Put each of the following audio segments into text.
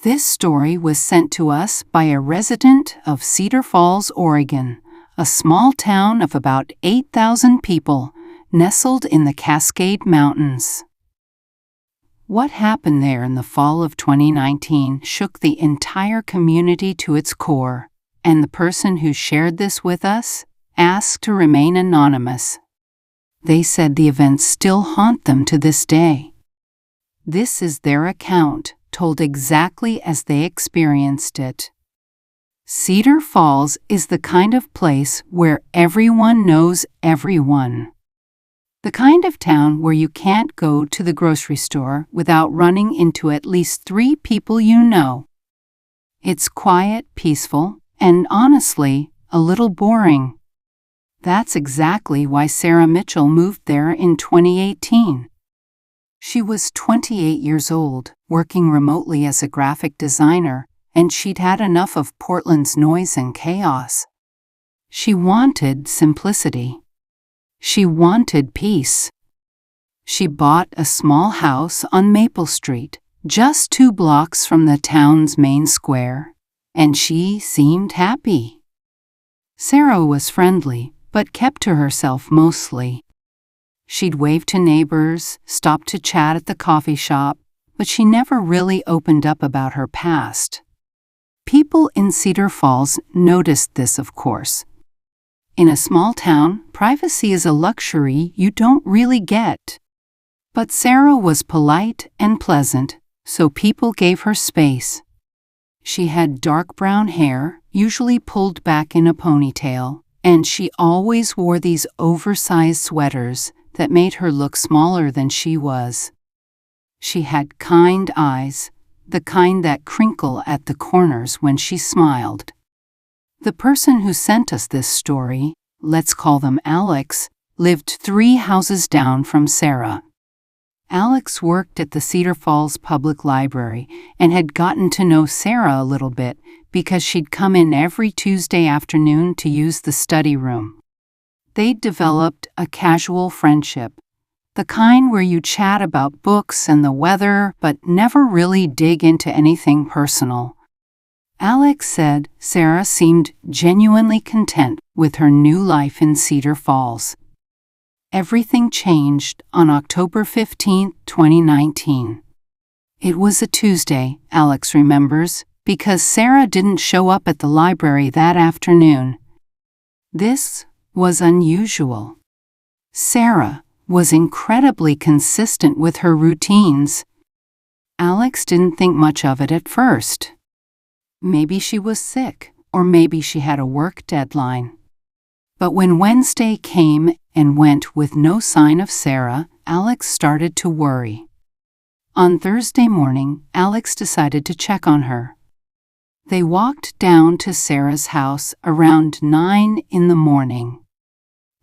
This story was sent to us by a resident of Cedar Falls, Oregon, a small town of about 8,000 people nestled in the Cascade Mountains. What happened there in the fall of 2019 shook the entire community to its core, and the person who shared this with us asked to remain anonymous. They said the events still haunt them to this day. This is their account, told exactly as they experienced it. Cedar Falls is the kind of place where everyone knows everyone. The kind of town where you can't go to the grocery store without running into at least 3 people you know. It's quiet, peaceful, and honestly, a little boring. That's exactly why Sarah Mitchell moved there in 2018. She was 28 years old, working remotely as a graphic designer, and she'd had enough of Portland's noise and chaos. She wanted simplicity. She wanted peace. She bought a small house on Maple Street, just 2 blocks from the town's main square, and she seemed happy. Sarah was friendly, but kept to herself mostly. She'd wave to neighbors, stop to chat at the coffee shop, but she never really opened up about her past. People in Cedar Falls noticed this, of course. In a small town, privacy is a luxury you don't really get. But Sarah was polite and pleasant, so people gave her space. She had dark brown hair, usually pulled back in a ponytail, and she always wore these oversized sweaters that made her look smaller than she was. She had kind eyes, the kind that crinkle at the corners when she smiled. The person who sent us this story, let's call them Alex, lived 3 houses down from Sarah. Alex worked at the Cedar Falls Public Library and had gotten to know Sarah a little bit because she'd come in every Tuesday afternoon to use the study room. They'd developed a casual friendship, the kind where you chat about books and the weather but never really dig into anything personal. Alex said Sarah seemed genuinely content with her new life in Cedar Falls. Everything changed on October 15, 2019. It was a Tuesday, Alex remembers, because Sarah didn't show up at the library that afternoon. This was unusual. Sarah was incredibly consistent with her routines. Alex didn't think much of it at first. Maybe she was sick, or maybe she had a work deadline. But when Wednesday came and went with no sign of Sarah, Alex started to worry. On Thursday morning, Alex decided to check on her. They walked down to Sarah's house around 9 in the morning.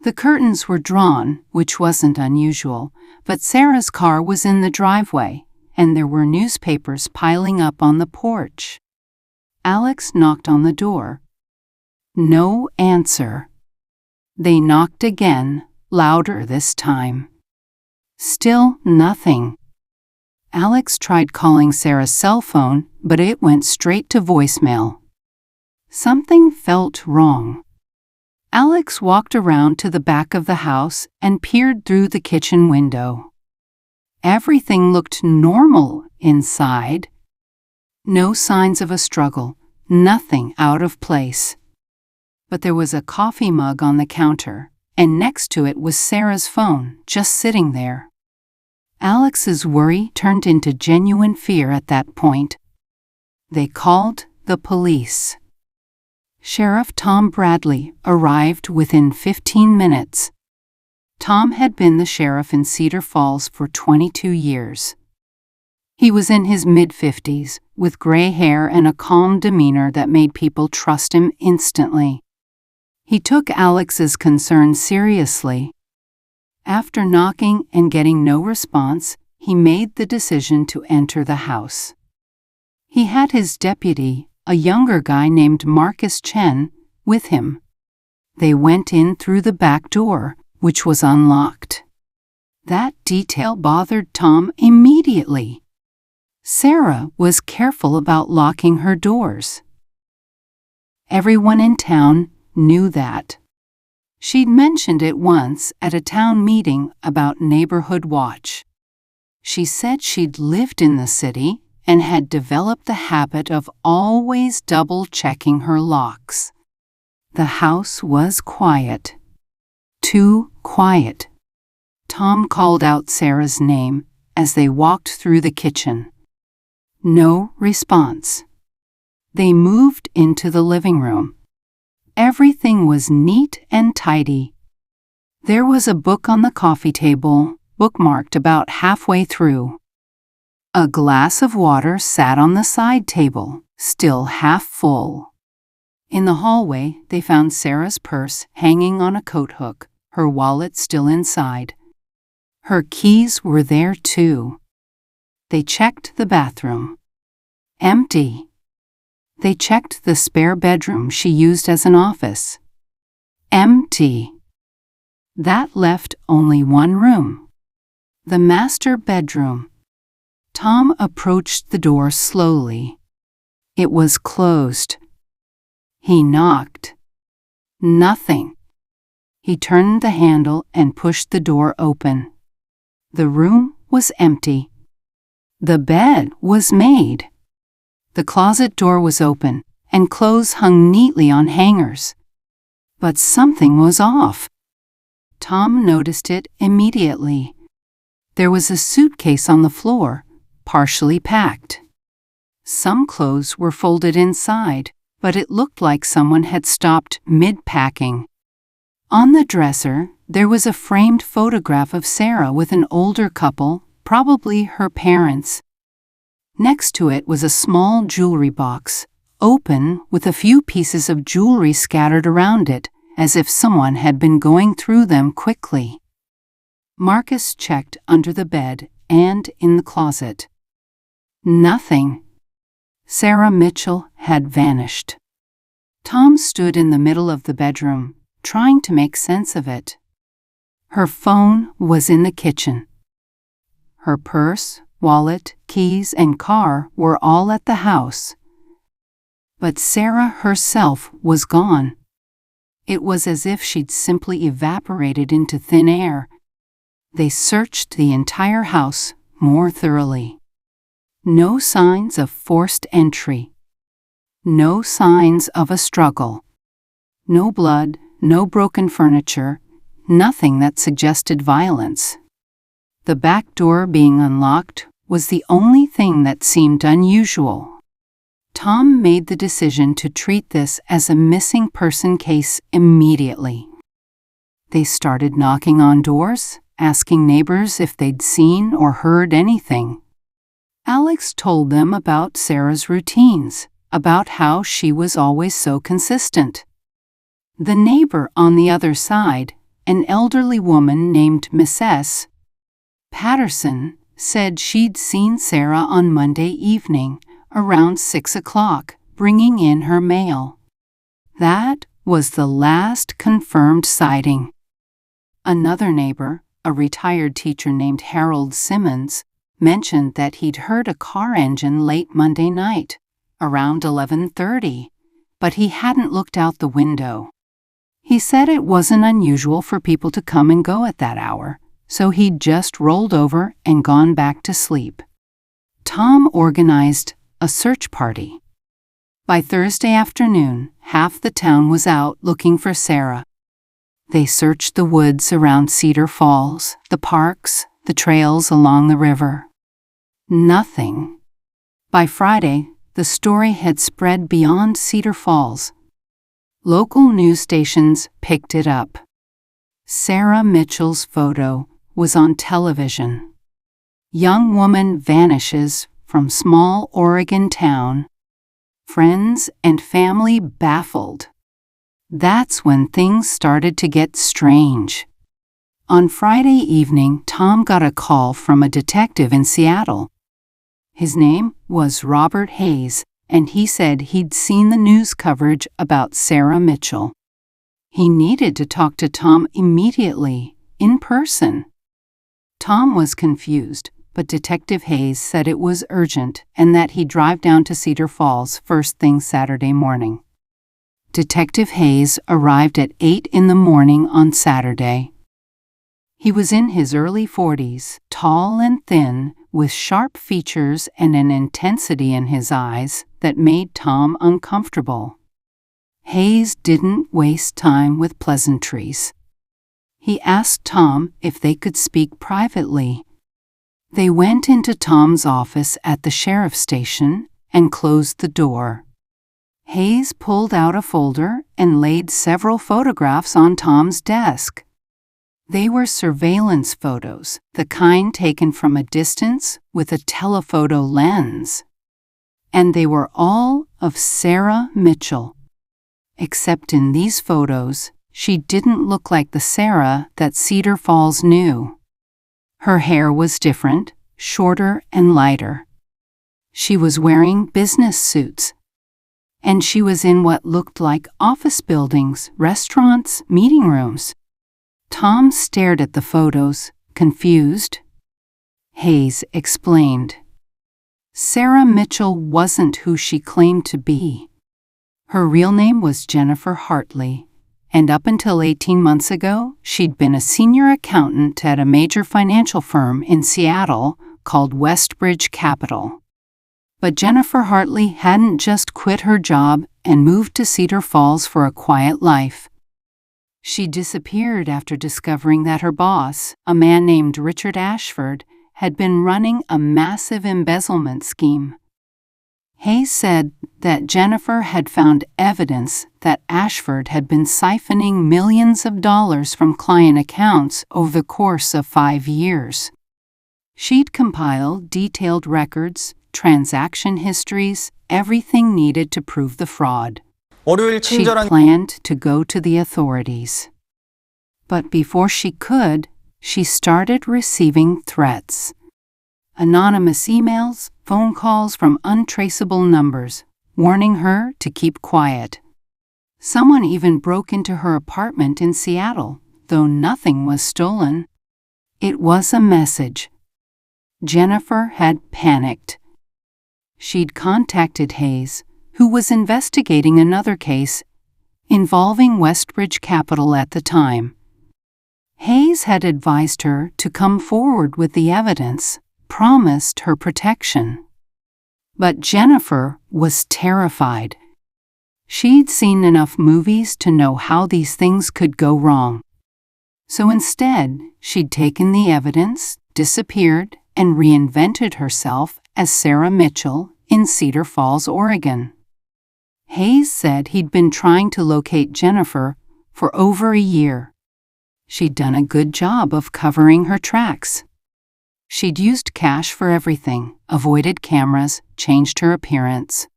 The curtains were drawn, which wasn't unusual, but Sarah's car was in the driveway, and there were newspapers piling up on the porch. Alex knocked on the door. No answer. They knocked again, louder this time. Still nothing. Alex tried calling Sarah's cell phone, but it went straight to voicemail. Something felt wrong. Alex walked around to the back of the house and peered through the kitchen window. Everything looked normal inside. No signs of a struggle, nothing out of place. But there was a coffee mug on the counter, and next to it was Sarah's phone, just sitting there. Alex's worry turned into genuine fear at that point. They called the police. Sheriff Tom Bradley arrived within 15 minutes. Tom had been the sheriff in Cedar Falls for 22 years. He was in his mid-50s, with gray hair and a calm demeanor that made people trust him instantly. He took Alex's concerns seriously. After knocking and getting no response, he made the decision to enter the house. He had his deputy, a younger guy named Marcus Chen, with him. They went in through the back door, which was unlocked. That detail bothered Tom immediately. Sarah was careful about locking her doors. Everyone in town knew that. She'd mentioned it once at a town meeting about neighborhood watch. She said she'd lived in the city and had developed the habit of always double-checking her locks. The house was quiet. Too quiet. Tom called out Sarah's name as they walked through the kitchen. No response. They moved into the living room. Everything was neat and tidy. There was a book on the coffee table, bookmarked about halfway through. A glass of water sat on the side table, still half full. In the hallway, they found Sarah's purse hanging on a coat hook, her wallet still inside. Her keys were there too. They checked the bathroom. Empty. They checked the spare bedroom she used as an office. Empty. That left only one room. The master bedroom. Tom approached the door slowly. It was closed. He knocked. Nothing. He turned the handle and pushed the door open. The room was empty. The bed was made. The closet door was open, and clothes hung neatly on hangers. But something was off. Tom noticed it immediately. There was a suitcase on the floor, partially packed. Some clothes were folded inside, but it looked like someone had stopped mid-packing. On the dresser, there was a framed photograph of Sarah with an older couple, probably her parents. Next to it was a small jewelry box, open with a few pieces of jewelry scattered around it, as if someone had been going through them quickly. Marcus checked under the bed and in the closet. Nothing. Sarah Mitchell had vanished. Tom stood in the middle of the bedroom, trying to make sense of it. Her phone was in the kitchen. Her purse, wallet, keys, and car were all at the house. But Sarah herself was gone. It was as if she'd simply evaporated into thin air. They searched the entire house more thoroughly. No signs of forced entry. No signs of a struggle. No blood, no broken furniture, nothing that suggested violence. The back door being unlocked was the only thing that seemed unusual. Tom made the decision to treat this as a missing person case immediately. They started knocking on doors, asking neighbors if they'd seen or heard anything. Alex told them about Sarah's routines, about how she was always so consistent. The neighbor on the other side, an elderly woman named Mrs. Patterson, said she'd seen Sarah on Monday evening, around 6 o'clock, bringing in her mail. That was the last confirmed sighting. Another neighbor, a retired teacher named Harold Simmons, mentioned that he'd heard a car engine late Monday night, around 11:30, but he hadn't looked out the window. He said it wasn't unusual for people to come and go at that hour, so he'd just rolled over and gone back to sleep. Tom organized a search party. By Thursday afternoon, half the town was out looking for Sarah. They searched the woods around Cedar Falls, the parks, the trails along the river. Nothing. By Friday, the story had spread beyond Cedar Falls. Local news stations picked it up. Sarah Mitchell's photo was on television. Young woman vanishes from small Oregon town. Friends and family baffled. That's when things started to get strange. On Friday evening, Tom got a call from a detective in Seattle. His name was Robert Hayes, and he said he'd seen the news coverage about Sarah Mitchell. He needed to talk to Tom immediately, in person. Tom was confused, but Detective Hayes said it was urgent and that he'd drive down to Cedar Falls first thing Saturday morning. Detective Hayes arrived at 8 in the morning on Saturday. He was in his early 40s, tall and thin, with sharp features and an intensity in his eyes that made Tom uncomfortable. Hayes didn't waste time with pleasantries. He asked Tom if they could speak privately. They went into Tom's office at the sheriff's station and closed the door. Hayes pulled out a folder and laid several photographs on Tom's desk. They were surveillance photos, the kind taken from a distance with a telephoto lens. And they were all of Sarah Mitchell. Except in these photos, she didn't look like the Sarah that Cedar Falls knew. Her hair was different, shorter and lighter. She was wearing business suits. And she was in what looked like office buildings, restaurants, meeting rooms. Tom stared at the photos, confused. Hayes explained. Sarah Mitchell wasn't who she claimed to be. Her real name was Jennifer Hartley, and up until 18 months ago, she'd been a senior accountant at a major financial firm in Seattle called Westbridge Capital. But Jennifer Hartley hadn't just quit her job and moved to Cedar Falls for a quiet life. She disappeared after discovering that her boss, a man named Richard Ashford, had been running a massive embezzlement scheme. Hayes said that Jennifer had found evidence that Ashford had been siphoning millions of dollars from client accounts over the course of 5 years. She'd compiled detailed records, transaction histories, everything needed to prove the fraud. She planned to go to the authorities. But before she could, she started receiving threats. Anonymous emails, phone calls from untraceable numbers, warning her to keep quiet. Someone even broke into her apartment in Seattle, though nothing was stolen. It was a message. Jennifer had panicked. She'd contacted Hayes, who was investigating another case involving Westbridge Capital at the time. Hayes had advised her to come forward with the evidence, promised her protection. But Jennifer was terrified. She'd seen enough movies to know how these things could go wrong. So instead, she'd taken the evidence, disappeared, and reinvented herself as Sarah Mitchell in Cedar Falls, Oregon. Hayes said he'd been trying to locate Jennifer for over a year. She'd done a good job of covering her tracks. She'd used cash for everything, avoided cameras, changed her appearance.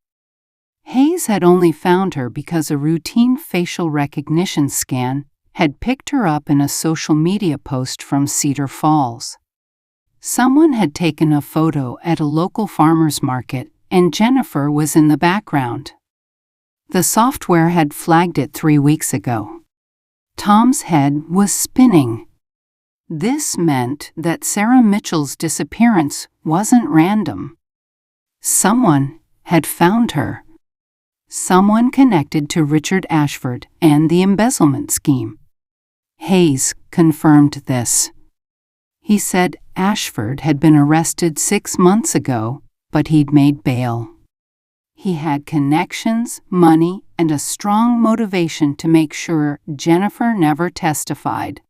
Hayes had only found her because a routine facial recognition scan had picked her up in a social media post from Cedar Falls. Someone had taken a photo at a local farmer's market, and Jennifer was in the background. The software had flagged it 3 weeks ago. Tom's head was spinning. This meant that Sarah Mitchell's disappearance wasn't random. Someone had found her. Someone connected to Richard Ashford and the embezzlement scheme. Hayes confirmed this. He said Ashford had been arrested 6 months ago, but he'd made bail. He had connections, money, and a strong motivation to make sure Jennifer never testified.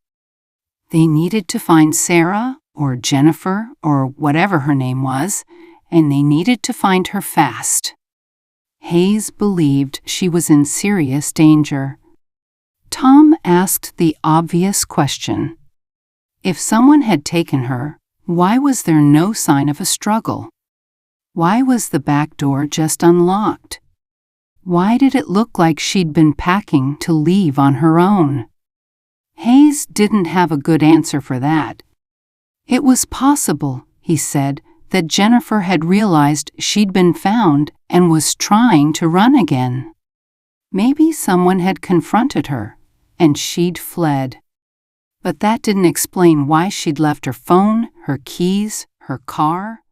They needed to find Sarah, or Jennifer, or whatever her name was, and they needed to find her fast. Hayes believed she was in serious danger. Tom asked the obvious question. If someone had taken her, why was there no sign of a struggle? Why was the back door just unlocked? Why did it look like she'd been packing to leave on her own? Hayes didn't have a good answer for that. It was possible, he said, that Jennifer had realized she'd been found and was trying to run again. Maybe someone had confronted her, and she'd fled. But that didn't explain why she'd left her phone, her keys, her car,